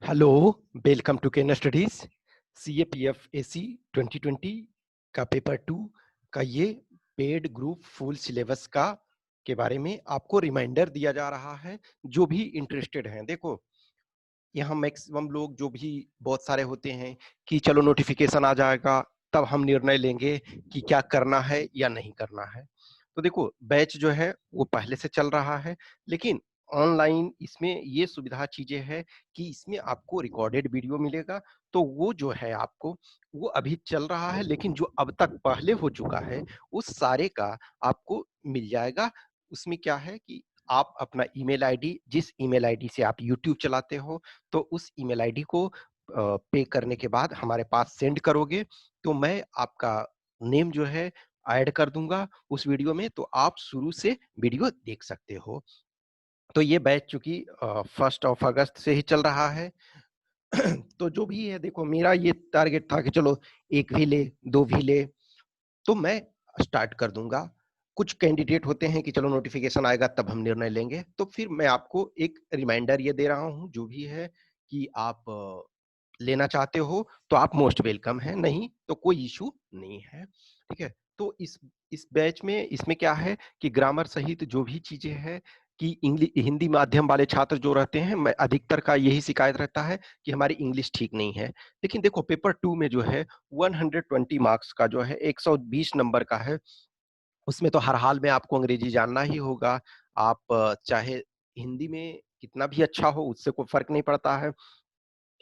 Hello, welcome to Ken Studies. CAPF AC 2020 का paper 2 का ये पेड ग्रुप फुल सिलेबस का के बारे में आपको रिमाइंडर दिया जा रहा है। जो भी इंटरेस्टेड हैं, देखो यहाँ मैक्सिमम लोग जो भी बहुत सारे होते हैं कि चलो नोटिफिकेशन आ जाएगा तब हम निर्णय लेंगे कि क्या करना है या नहीं करना है। तो देखो बैच जो है वो पहले से चल रहा है, लेकिन ऑनलाइन इसमें ये सुविधा चीजें है कि इसमें आपको रिकॉर्डेड वीडियो मिलेगा। तो वो जो है आपको वो अभी चल रहा है, लेकिन जो अब तक पहले हो चुका है उस सारे का आपको मिल जाएगा। उसमें क्या है कि आप अपना ईमेल आईडी, जिस ईमेल आईडी से आप यूट्यूब चलाते हो, तो उस ईमेल आईडी को पे करने के बाद हमारे पास सेंड करोगे, तो मैं आपका नेम जो है ऐड कर दूंगा उस वीडियो में, तो आप शुरू से वीडियो देख सकते हो। तो ये बैच चूंकि 1 अगस्त से ही चल रहा है। तो जो भी है, देखो मेरा ये टारगेट था कि चलो एक भी ले, दो भी ले, तो मैं स्टार्ट कर दूंगा। कुछ कैंडिडेट होते हैं कि चलो नोटिफिकेशन आएगा तब हम निर्णय लेंगे, तो फिर मैं आपको एक रिमाइंडर ये दे रहा हूँ जो भी है कि आप लेना चाहते हो तो आप मोस्ट वेलकम है, नहीं तो कोई इशू नहीं है। ठीक है, तो इस बैच में इसमें क्या है कि ग्रामर सहित जो भी चीजें हैं कि इंग्लिश हिंदी माध्यम वाले छात्र जो रहते हैं, मैं अधिकतर का यही शिकायत रहता है कि हमारी इंग्लिश ठीक नहीं है। लेकिन देखो पेपर 2 में जो है 120 मार्क्स का जो है 120 नंबर का है, उसमें तो हर हाल में आपको अंग्रेजी जानना ही होगा। आप चाहे हिंदी में कितना भी अच्छा हो उससे कोई फर्क नहीं पड़ता है,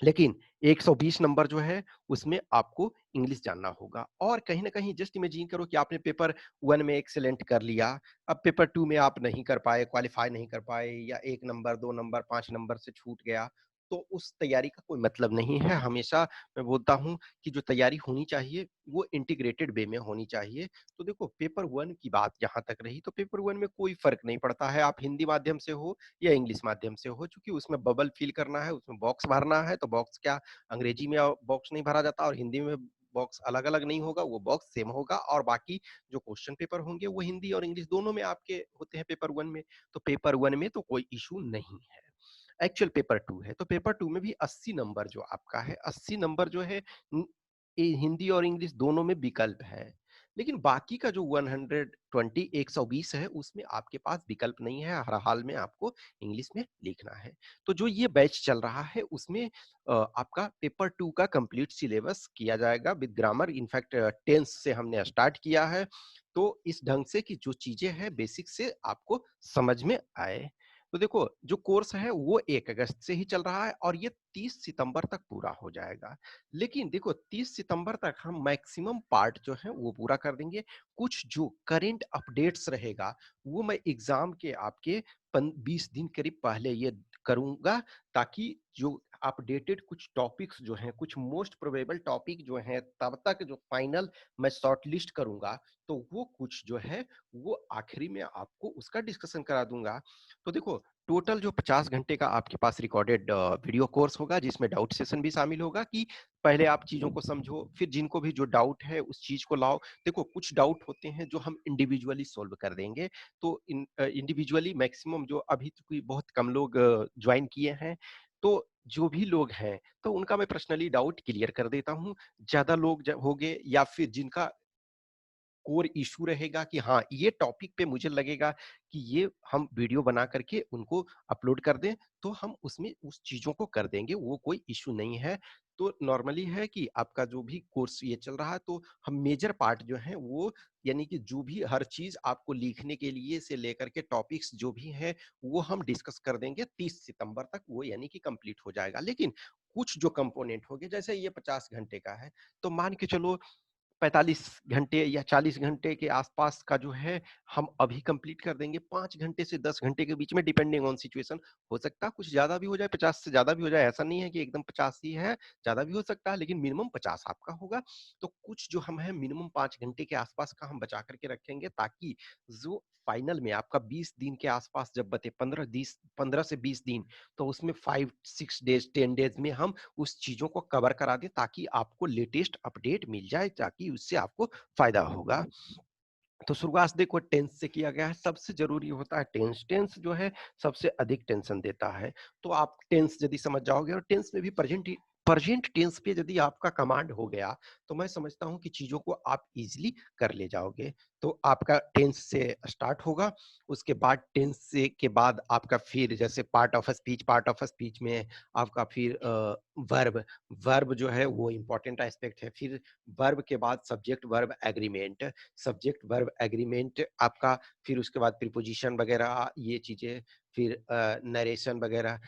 लेकिन 120 नंबर जो है उसमें आपको इंग्लिश जानना होगा। और कहीं ना कहीं जस्ट इमेजिन करो कि आपने पेपर 1 में एक्सेलेंट कर लिया, अब पेपर 2 में आप नहीं कर पाए, क्वालिफाई नहीं कर पाए, या 1 नंबर 2 नंबर 5 नंबर से छूट गया, तो उस तैयारी का कोई मतलब नहीं है। हमेशा मैं बोलता हूँ कि जो तैयारी होनी चाहिए वो इंटीग्रेटेड वे में होनी चाहिए। तो देखो पेपर 1 की बात जहां तक रही, तो पेपर 1 में कोई फर्क नहीं पड़ता है आप हिंदी माध्यम से हो या इंग्लिश माध्यम से हो, चूंकि उसमें बबल फिल करना है, उसमें बॉक्स भरना है। तो बॉक्स क्या, अंग्रेजी में बॉक्स नहीं भरा जाता और हिंदी में बॉक्स अलग अलग नहीं होगा, वो बॉक्स सेम होगा। और बाकी जो क्वेश्चन पेपर होंगे वो हिंदी और इंग्लिश दोनों में आपके होते हैं पेपर 1 में। तो पेपर 1 में तो कोई इशू नहीं है। एक्चुअल पेपर 2 है, तो पेपर 2 में भी 80 नंबर जो आपका है, 80 नंबर जो है हिंदी और इंग्लिश दोनों में विकल्प है। लेकिन बाकी का जो 120 120 है उसमें आपके पास विकल्प नहीं है, हर हाल में आपको इंग्लिश में लिखना है। तो जो ये बैच चल रहा है उसमें आपका पेपर 2 का कंप्लीट सिलेबस किया जाएगा विद ग्रामर। इनफैक्ट टेंस से हमने स्टार्ट किया है, तो इस ढंग से कि जो चीजें हैं बेसिक से आपको समझ में आए। तो देखो जो कोर्स है वो 1 अगस्त से ही चल रहा है और ये 30 सितंबर तक पूरा हो जाएगा। लेकिन देखो 30 सितंबर तक हम मैक्सिमम पार्ट जो है वो पूरा कर देंगे। कुछ जो करेंट अपडेट्स रहेगा वो मैं एग्जाम के आपके 20 दिन करीब पहले ये करूंगा, ताकि जो अपडेटेड कुछ टॉपिक्स जो हैं, कुछ मोस्ट प्रोबेबल टॉपिक जो हैं, तब तक जो फाइनल मैं शॉर्ट लिस्ट करूंगा, तो वो कुछ जो है वो आखिरी में आपको उसका डिस्कशन करा दूंगा। तो देखो टोटल जो 50 घंटे का आपके पास रिकॉर्डेड वीडियो कोर्स होगा, जिसमें डाउट सेशन भी शामिल होगा कि पहले आप चीजों को समझो, फिर जिनको भी जो डाउट है उस चीज को लाओ। देखो कुछ डाउट होते हैं जो हम इंडिविजुअली सॉल्व कर देंगे, तो इंडिविजुअली मैक्सिमम जो अभी तो कोई बहुत कम लोग ज्वाइन किए हैं, तो जो भी लोग हैं तो उनका मैं पर्सनली डाउट क्लियर कर देता हूँ। ज्यादा लोग हो गए या फिर जिनका कोर इशू रहेगा कि हाँ ये टॉपिक पे मुझे लगेगा कि ये हम वीडियो बना करके उनको अपलोड कर दें, तो हम उसमें उस चीजों को कर देंगे, वो कोई इशू नहीं है। तो नॉर्मली है कि आपका जो भी कोर्स ये चल रहा है, तो हम मेजर पार्ट जो है वो, यानी कि जो भी हर चीज आपको लिखने के लिए से लेकर के टॉपिक्स जो भी है वो हम डिस्कस कर देंगे 30 सितंबर तक, वो यानी कि कंप्लीट हो जाएगा। लेकिन कुछ जो कंपोनेंट हो गए, जैसे ये 50 घंटे का है, तो मान के चलो 45 घंटे या 40 घंटे के आसपास का जो है हम अभी कंप्लीट कर देंगे। 5 घंटे से 10 घंटे के बीच में, डिपेंडिंग ऑन सिचुएशन। हो सकता है कुछ ज्यादा भी हो जाए, 50 से ज्यादा भी हो जाए, ऐसा नहीं है कि एकदम 50 ही है, ज्यादा भी हो सकता है, लेकिन मिनिमम 50 आपका होगा। तो कुछ जो हम है मिनिमम 5 घंटे के आसपास का हम बचा करके रखेंगे, ताकि जो फाइनल में आपका 20 दिन के आसपास जब बते, 15 से 20 दिन, तो उसमें 5 6 डेज 10 डेज में हम उस चीजों को कवर करा दें, ताकि आपको लेटेस्ट अपडेट मिल जाए, ताकि उससे आपको फायदा होगा। तो शुरुआत देखो टेंस से किया गया है, सबसे ज़रूरी होता है टेंस। टेंस जो है सबसे अधिक टेंशन देता है। तो आप टेंस यदि समझ जाओगे और टेंस में भी प्रेजेंट टेंस पे यदि आपका कमांड हो गया, तो मैं समझता हूँ कि चीज़ों को आप ईज़िली कर ले जाओगे। तो आपका टेंस से स्टार्ट होगा, उसके बाद टेंस से के बाद आपका फिर जैसे पार्ट ऑफ स्पीच में आपका फिर वर्ब, वर्ब जो है वो इम्पोर्टेंट एस्पेक्ट है। फिर वर्ब के बाद subject verb agreement, subject verb agreement आपका, फिर उसके बाद प्रीपोजिशन वगैरह ये चीजें, फिर नरेशन वगैरह,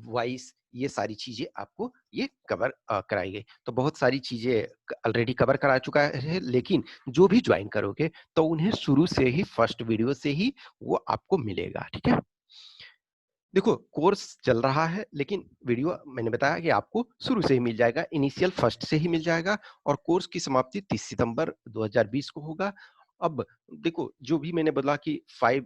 वॉइस, ये सारी चीजें आपको ये कवर कराई गई। तो बहुत सारी चीजें ऑलरेडी कवर करा चुका है, लेकिन जो भी ज्वाइन करोगे तो उन्हें शुरू से ही फर्स्ट वीडियो से ही वो आपको मिलेगा। ठीक है, देखो कोर्स चल रहा है, लेकिन वीडियो मैंने बताया कि आपको शुरू से ही मिल जाएगा, इनिशियल फर्स्ट से ही मिल जाएगा। और कोर्स की समाप्ति 30 सितंबर 2020 को होगा। अब देखो जो भी मैंने बोला कि 5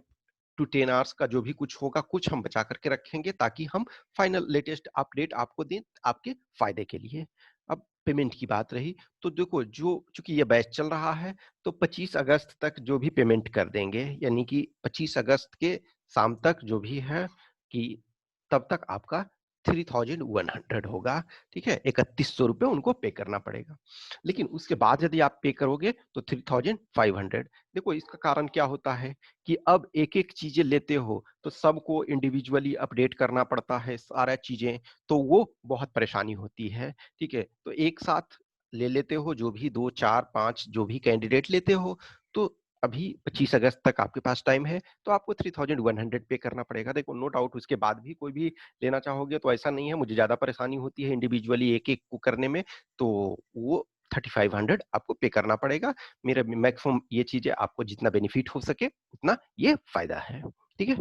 टू 10 आवर्स का जो भी कुछ होगा, कुछ हम बचा करके रखेंगे ताकि हम फाइनल लेटेस्ट अपडेट आपको दें आपके फायदे के लिए। अब पेमेंट की बात रही, तो देखो जो चूंकि ये बैच चल रहा है, तो 25 अगस्त तक जो भी पेमेंट कर देंगे, यानी कि 25 अगस्त के शाम तक जो भी है कि तब तक आपका 3100 होगा। ठीक है, 3100 रुपये उनको पे करना पड़ेगा। लेकिन उसके बाद यदि आप पे करोगे तो 3500। देखो इसका कारण क्या होता है कि अब एक एक चीजें लेते हो तो सबको इंडिविजुअली अपडेट करना पड़ता है सारा चीजें, तो वो बहुत परेशानी होती है। ठीक है, तो एक साथ ले लेते हो जो भी 2 4 5 जो भी कैंडिडेट लेते हो, तो अभी 25 अगस्त तक आपके पास टाइम है, तो आपको 3100 पे करना पड़ेगा। देखो नो डाउट उसके बाद भी कोई भी लेना चाहोगे तो ऐसा नहीं है, मुझे ज्यादा परेशानी होती है इंडिविजुअली एक एक को करने में, तो वो 3500 आपको पे करना पड़ेगा। मेरा मैक्सिमम ये चीजें आपको जितना बेनिफिट हो सके उतना ये फायदा है। ठीक है,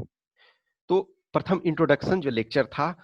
तो प्रथम इंट्रोडक्शन जो लेक्चर था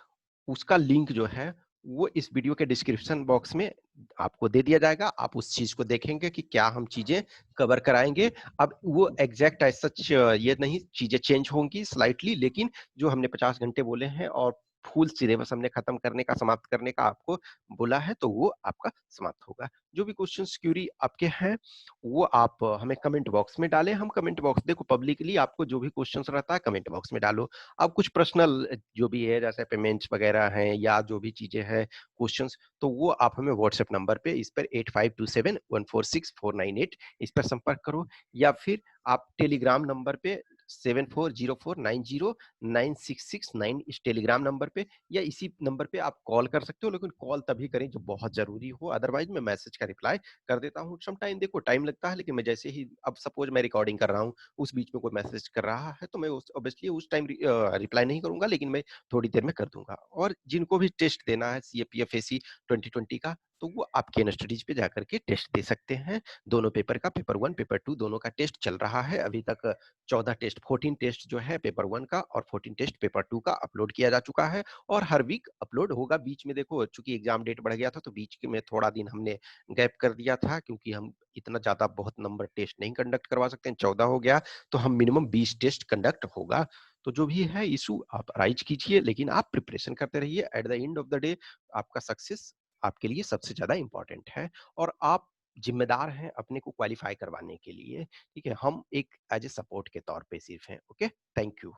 उसका लिंक जो है वो इस वीडियो के डिस्क्रिप्शन बॉक्स में आपको दे दिया जाएगा। आप उस चीज को देखेंगे कि क्या हम चीजें कवर कराएंगे। अब वो एग्जैक्ट एज सच ये नहीं, चीजें चेंज होंगी स्लाइटली, लेकिन जो हमने 50 घंटे बोले हैं और फुल सिलेबस हमने खत्म करने का, समाप्त करने का आपको बोला है, तो वो आपका समाप्त होगा। जो भी क्वेश्चन क्यूरी आपके हैं वो आप हमें कमेंट बॉक्स में डालें। हम कमेंट बॉक्स, देखो पब्लिकली आपको जो भी क्वेश्चन रहता है कमेंट बॉक्स में डालो। अब कुछ पर्सनल जो भी है जैसे पेमेंट्स वगैरह हैं या जो भी चीजें हैं क्वेश्चंस, तो वो आप हमें व्हाट्सएप नंबर पे, इस पर 8527146498 इस पर संपर्क करो, या फिर आप टेलीग्राम नंबर पे 7404909669 इस टेलीग्राम नंबर पे, या इसी नंबर पे आप कॉल कर सकते हो, लेकिन कॉल तभी करें जब बहुत जरूरी हो, अदरवाइज मैं मैसेज का रिप्लाई कर देता हूँ। सम टाइम देखो टाइम लगता है, लेकिन मैं जैसे ही, अब सपोज मैं रिकॉर्डिंग कर रहा हूँ, उस बीच में कोई मैसेज कर रहा है तो मैं ऑब्वियसली उस टाइम रिप्लाई नहीं करूंगा, लेकिन मैं थोड़ी देर में कर दूंगा। और जिनको भी टेस्ट देना है CAPFAC 2020 का, तो वो आपके इंस्टीट्यूट पे जाकर के टेस्ट दे सकते हैं। दोनों पेपर का, पेपर 1 पेपर 2 दोनों का टेस्ट चल रहा है अभी तक। 14 टेस्ट, 14 टेस्ट जो है पेपर 1 का और 14 टेस्ट पेपर 2 का अपलोड किया जा चुका है, और हर वीक अपलोड होगा। बीच में देखो चूंकि एग्जाम डेट बढ़ गया था, तो बीच में थोड़ा दिन हमने गैप कर दिया था, क्योंकि हम इतना ज्यादा बहुत नंबर टेस्ट नहीं कंडक्ट करवा सकते हैं। 14 हो गया तो हम मिनिमम 20 टेस्ट कंडक्ट होगा। तो जो भी है इशू आप राइज कीजिए, लेकिन आप प्रिपरेशन करते रहिए। At the end of the day आपका सक्सेस आपके लिए सबसे ज्यादा इंपॉर्टेंट है, और आप जिम्मेदार हैं अपने को क्वालिफाई करवाने के लिए। ठीक है, हम एक एज ए सपोर्ट के तौर पे सिर्फ हैं। Okay, thank you.